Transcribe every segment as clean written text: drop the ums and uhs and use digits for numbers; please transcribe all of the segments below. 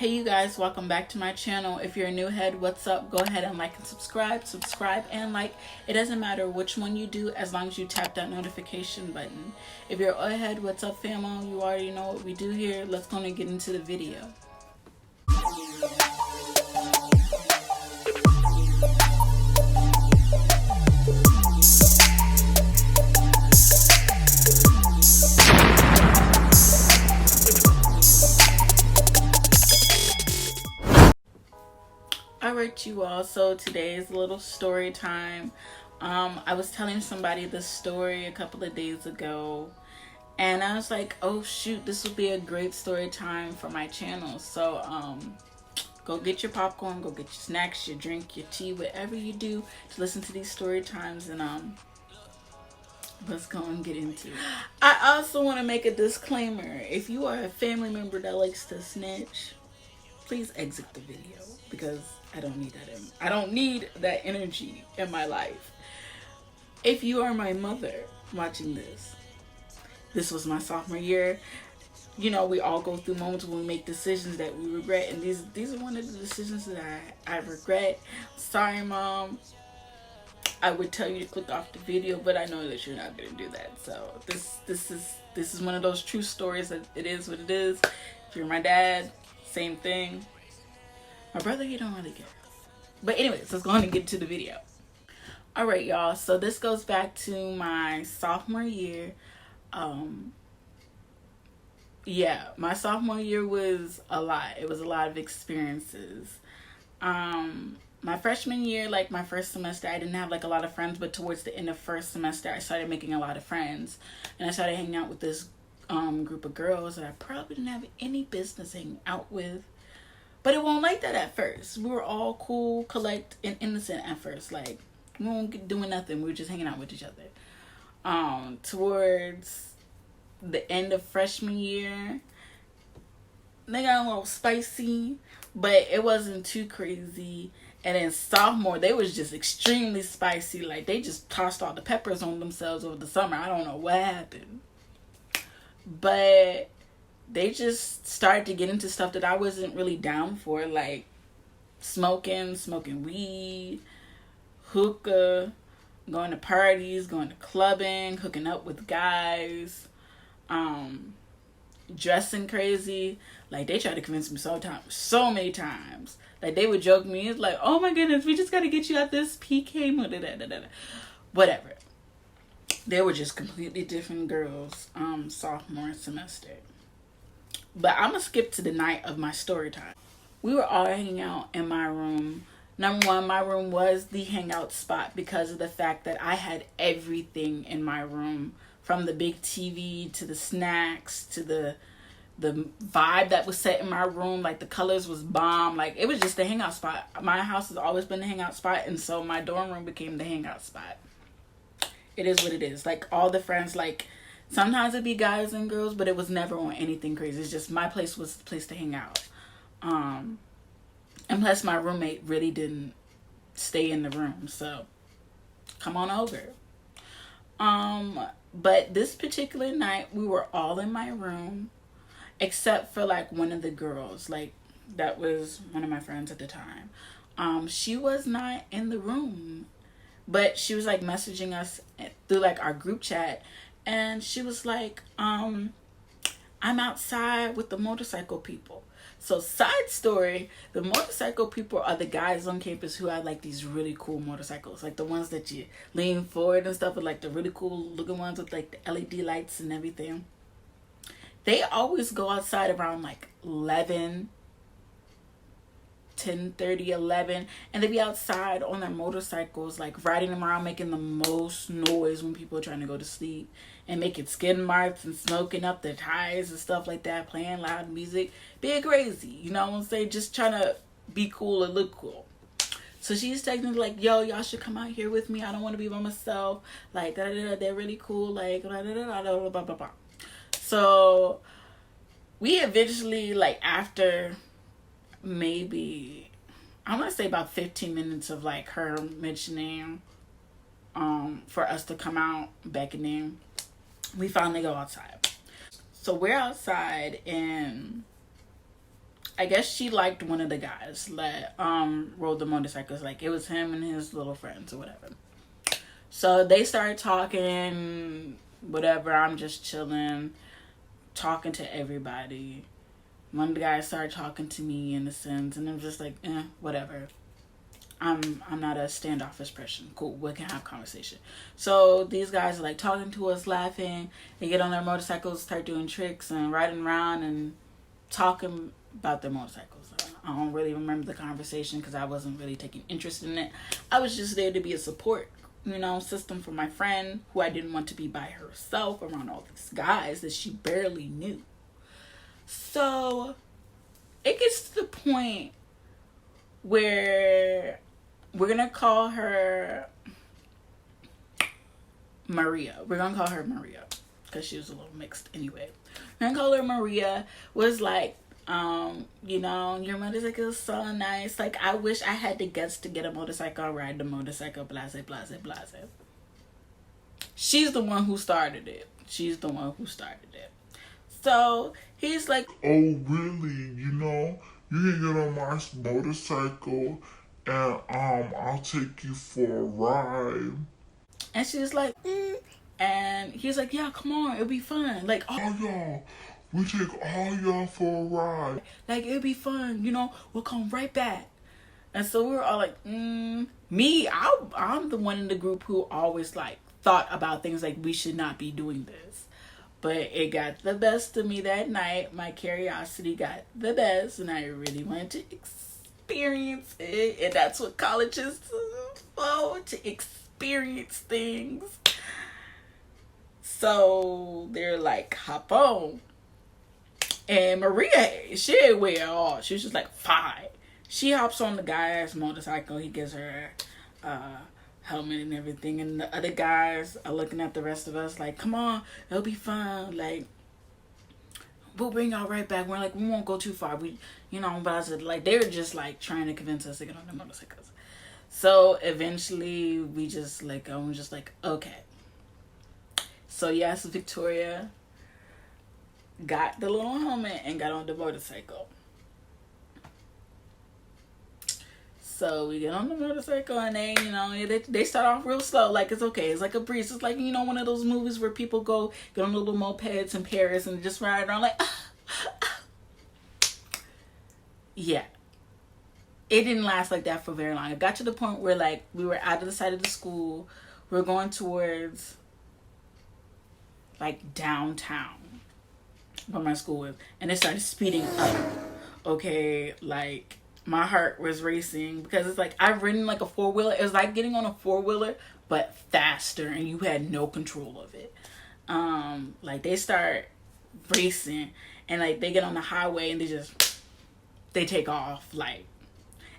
Hey you guys, welcome back to my channel. If you're a new head, what's up? Go ahead and like and subscribe and like. It doesn't matter which one you do as long as you tap that notification button. If you're a head, what's up famo? You already know what we do here. Let's go and get into the video. Alright you all, so today's a little story time. I was telling somebody this story a couple of days ago and I was like, oh shoot, this would be a great story time for my channel. So go get your popcorn, go get your snacks, your drink, your tea, whatever you do to listen to these story times, and let's go and get into it. I also want to make a disclaimer. If you are a family member that likes to snitch, please exit the video because I don't need that. I don't need that energy in my life. If you are my mother watching this was my sophomore year. You know, we all go through moments when we make decisions that we regret, and these are one of the decisions that I regret. Sorry, Mom. I would tell you to click off the video, but I know that you're not gonna do that. So this is one of those true stories that it is what it is. If you're my dad, same thing. My brother, he don't really care. But anyways, let's go on and get to the video. Alright, y'all. So this goes back to my sophomore year. Yeah, my sophomore year was a lot. It was a lot of experiences. My freshman year, like my first semester, I didn't have like a lot of friends, but towards the end of first semester, I started making a lot of friends. And I started hanging out with this group of girls that I probably didn't have any business hanging out with. But it wasn't like that at first. We were all cool, collect, and innocent at first. Like, we weren't doing nothing. We were just hanging out with each other. Towards the end of freshman year, they got a little spicy, but it wasn't too crazy. And then sophomore, they was just extremely spicy. Like, they just tossed all the peppers on themselves over the summer. I don't know what happened. But they just started to get into stuff that I wasn't really down for, like smoking weed, hookah, going to parties, going to clubbing, hooking up with guys, dressing crazy. Like, they tried to convince me so many times. Like, they would joke me, it's like, oh my goodness, we just got to get you out this PK mode, whatever. They were just completely different girls sophomore semester. But I'm going to skip to the night of my story time. We were all hanging out in my room. Number one, my room was the hangout spot because of the fact that I had everything in my room. From the big TV to the snacks to the vibe that was set in my room. Like, the colors was bomb. Like, it was just the hangout spot. My house has always been the hangout spot, and so my dorm room became the hangout spot. It is what it is. Like, all the friends, like, sometimes it'd be guys and girls, but it was never on anything crazy. It's just my place was the place to hang out. And plus my roommate really didn't stay in the room, so come on over. But this particular night, we were all in my room, except for like one of the girls. Like, that was one of my friends at the time. She was not in the room, but she was like messaging us through like our group chat. And she was like, I'm outside with the motorcycle people. So, side story, the motorcycle people are the guys on campus who have like these really cool motorcycles. Like the ones that you lean forward and stuff, with like the really cool looking ones with like the LED lights and everything. They always go outside around like 10:30, and they be outside on their motorcycles, like riding them around, making the most noise when people are trying to go to sleep, and making skin marks and smoking up their tires and stuff like that, playing loud music, being crazy, you know what I'm saying, just trying to be cool and look cool. So she's texting like, yo, y'all should come out here with me, I don't want to be by myself, like they're really cool, like blah, blah, blah, blah. So we eventually, like, after maybe, I'm gonna say about 15 minutes of like her mentioning for us to come out, beckoning, we finally go outside. So we're outside, and I guess she liked one of the guys that rode the motorcycles. Like, it was him and his little friends or whatever. So they started talking, whatever. I'm just chilling, talking to everybody. One of the guys started talking to me in a sense, and I'm just like, whatever. I'm not a standoffish person. Cool, we can have conversation. So these guys are like talking to us, laughing. They get on their motorcycles, start doing tricks and riding around and talking about their motorcycles. I don't really remember the conversation because I wasn't really taking interest in it. I was just there to be a support, system for my friend who I didn't want to be by herself around all these guys that she barely knew. So it gets to the point where we're going to call her Maria. We're going to call her Maria because she was a little mixed anyway. We're going to call her Maria. Was like, your motorcycle is so nice. Like, I wish I had the guts to get a motorcycle, ride the motorcycle, blase, blase, blase. She's the one who started it. So he's like, oh, really? You can get on my motorcycle and I'll take you for a ride. And she's like, and he's like, yeah, come on, it'll be fun. Like, all y'all, we take all y'all for a ride. Like, it'll be fun, we'll come right back. And so we were all like, me, I'm the one in the group who always like thought about things like we should not be doing this. But it got the best of me that night. My curiosity got the best, and I really wanted to experience it. And that's what college is for, to experience things. So they're like, hop on. And Maria, she didn't wait at all. She was just like, fine. She hops on the guy's motorcycle. He gives her helmet and everything, and the other guys are looking at the rest of us like, come on, it'll be fun, like, we'll bring y'all right back. We're like, we won't go too far, but I said, like, they were just like trying to convince us to get on the motorcycles. So eventually we just let go and just like, okay. So yes, Victoria got the little helmet and got on the motorcycle. So we get on the motorcycle and they start off real slow. Like, it's okay. It's like a breeze. It's like, one of those movies where people go get on little mopeds in Paris and just ride around like, Yeah. It didn't last like that for very long. It got to the point where like we were out of the side of the school. We were going towards like downtown where my school was. And it started speeding up. Okay, like, my heart was racing because it's like I've ridden like a four-wheeler. It was like getting on a four-wheeler but faster, and you had no control of it. Like, they start racing and like they get on the highway and they take off, like,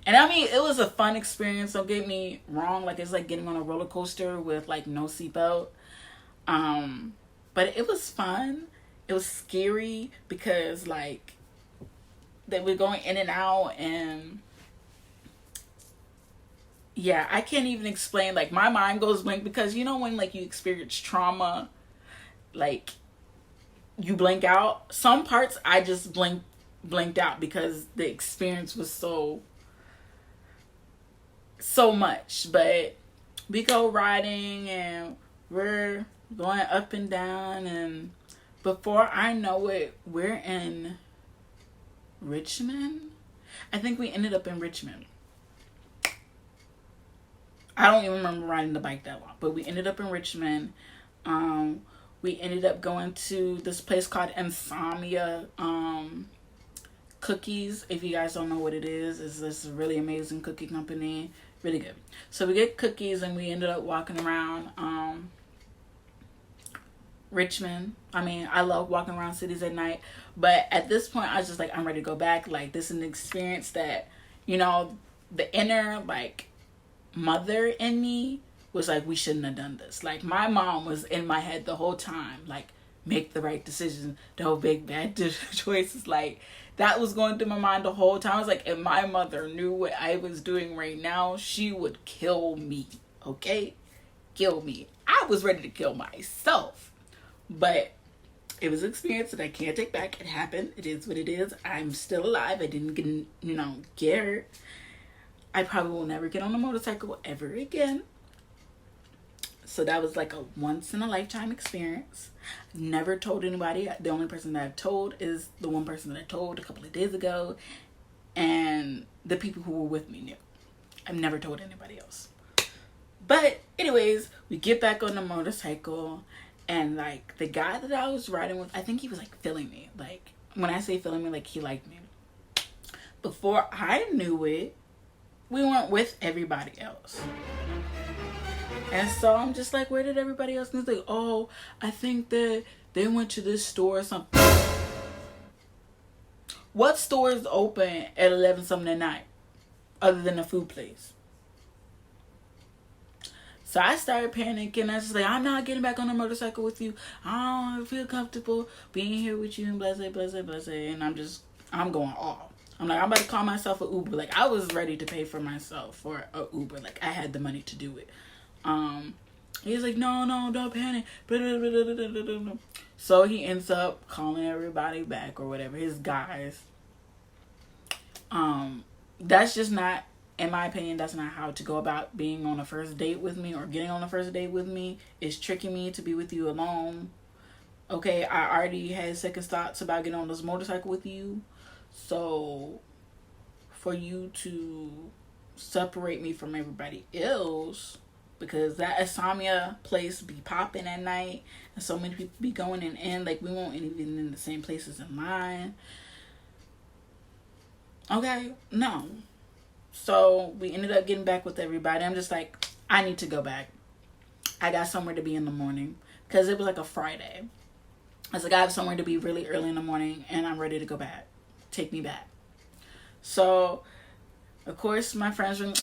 and I mean, it was a fun experience, don't get me wrong. Like, it's like getting on a roller coaster with like no seatbelt, but it was fun. It was scary because like they were going in and out, and yeah, I can't even explain. Like, my mind goes blank because when like you experience trauma, like you blank out. Some parts I just blanked out because the experience was so much. But we go riding and we're going up and down, and before I know it, we're in Richmond. I think we ended up in Richmond. I don't even remember riding the bike that long, but we ended up in Richmond. We ended up going to this place called Insomnia Cookies. If you guys don't know what it is, it's this really amazing cookie company. Really good. So we get cookies and we ended up walking around Richmond. I mean, I love walking around cities at night, but at this point I was just like, I'm ready to go back. Like, this is an experience that, the inner like mother in me was like, we shouldn't have done this. Like, my mom was in my head the whole time, like, make the right decision, don't make bad choices. Like, that was going through my mind the whole time. I was like, if my mother knew what I was doing right now, she would kill me. Okay, kill me. I was ready to kill myself. But It was an experience that I can't take back. It happened. It is what it is. I'm still alive. I didn't get hurt. I probably will never get on a motorcycle ever again. So that was like a once in a lifetime experience. Never told anybody. The only person that I've told is the one person that I told a couple of days ago. And the people who were with me knew. I've never told anybody else. But anyways, we get back on the motorcycle. And like the guy that I was riding with, I think he was like feeling me. Like when I say feeling me, like he liked me. Before I knew it, we weren't with everybody else. And so I'm just like, where did everybody else go? He's like, oh, I think that they went to this store or something. What store is open at 11 something at night other than a food place? So I started panicking. I was just like, I'm not getting back on the motorcycle with you. I don't feel comfortable being here with you and blah, blah, blah, blah. And I'm going off. I'm like, I'm about to call myself an Uber. Like, I was ready to pay for myself for an Uber. Like, I had the money to do it. He's like, no, don't panic. So he ends up calling everybody back or whatever, his guys. That's just not, in my opinion, that's not how to go about being on a first date with me or getting on a first date with me. It's tricking me to be with you alone. Okay, I already had second thoughts about getting on this motorcycle with you. So for you to separate me from everybody else, because that insomnia place be popping at night and so many people be going in, like we won't even in the same places in line. Okay, no. So we ended up getting back with everybody. I'm just like, I need to go back. I got somewhere to be in the morning because it was like a Friday. I was like, I have somewhere to be really early in the morning and I'm ready to go back. Take me back. So, of course, my friends were you're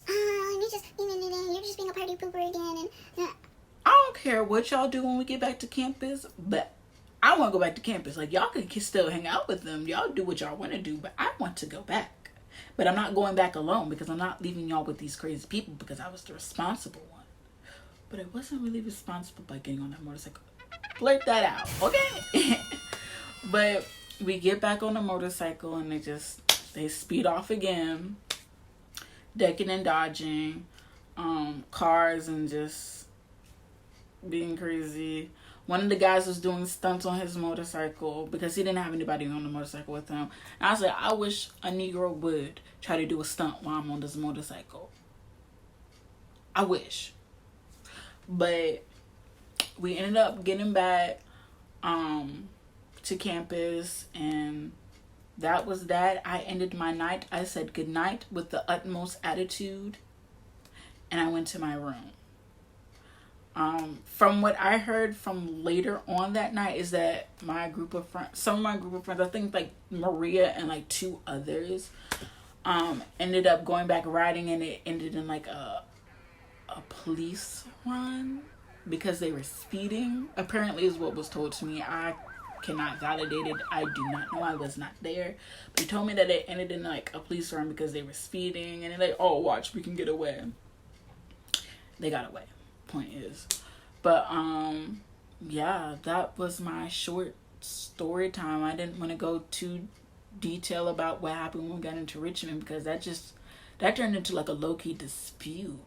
just being a party pooper again. And I don't care what y'all do when we get back to campus, but I want to go back to campus. Like, y'all can still hang out with them. Y'all do what y'all want to do, but I want to go back. But I'm not going back alone because I'm not leaving y'all with these crazy people because I was the responsible one. But I wasn't really responsible by getting on that motorcycle. Blurt that out, okay? But we get back on the motorcycle and they speed off again, decking and dodging cars and just being crazy. One of the guys was doing stunts on his motorcycle because he didn't have anybody on the motorcycle with him. And I was like, I wish a Negro would try to do a stunt while I'm on this motorcycle. I wish. But we ended up getting back to campus, and that was that. I ended my night. I said goodnight with the utmost attitude, and I went to my room. From what I heard from later on that night is that my group of friends, some of my group of friends, I think like Maria and like two others, ended up going back riding, and it ended in like a police run because they were speeding. Apparently is what was told to me. I cannot validate it. I do not know. I was not there. But he told me that it ended in like a police run because they were speeding, and they're like, oh, watch, we can get away. They got away. Point is. But yeah, that was my short story time. I didn't want to go too detail about what happened when we got into Richmond because that turned into like a low-key dispute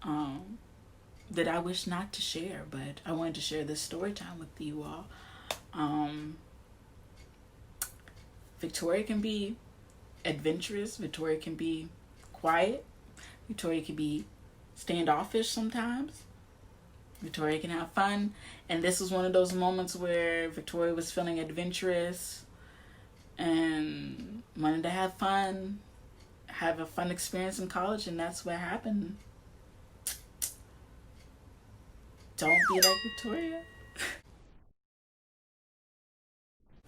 that I wish not to share, but I wanted to share this story time with you all. Victoria can be adventurous. Victoria can be quiet. Victoria can be standoffish sometimes. Victoria can have fun, and this was one of those moments where Victoria was feeling adventurous and wanted to have fun, have a fun experience in college, and that's what happened. Don't be like Victoria.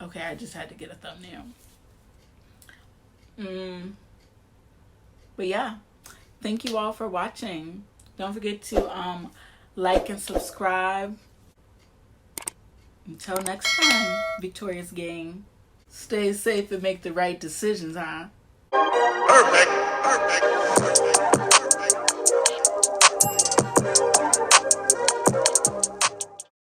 Okay, I just had to get a thumbnail. But yeah, thank you all for watching. Don't forget to like and subscribe. Until next time, Victoria's gang. Stay safe and make the right decisions, huh? Perfect.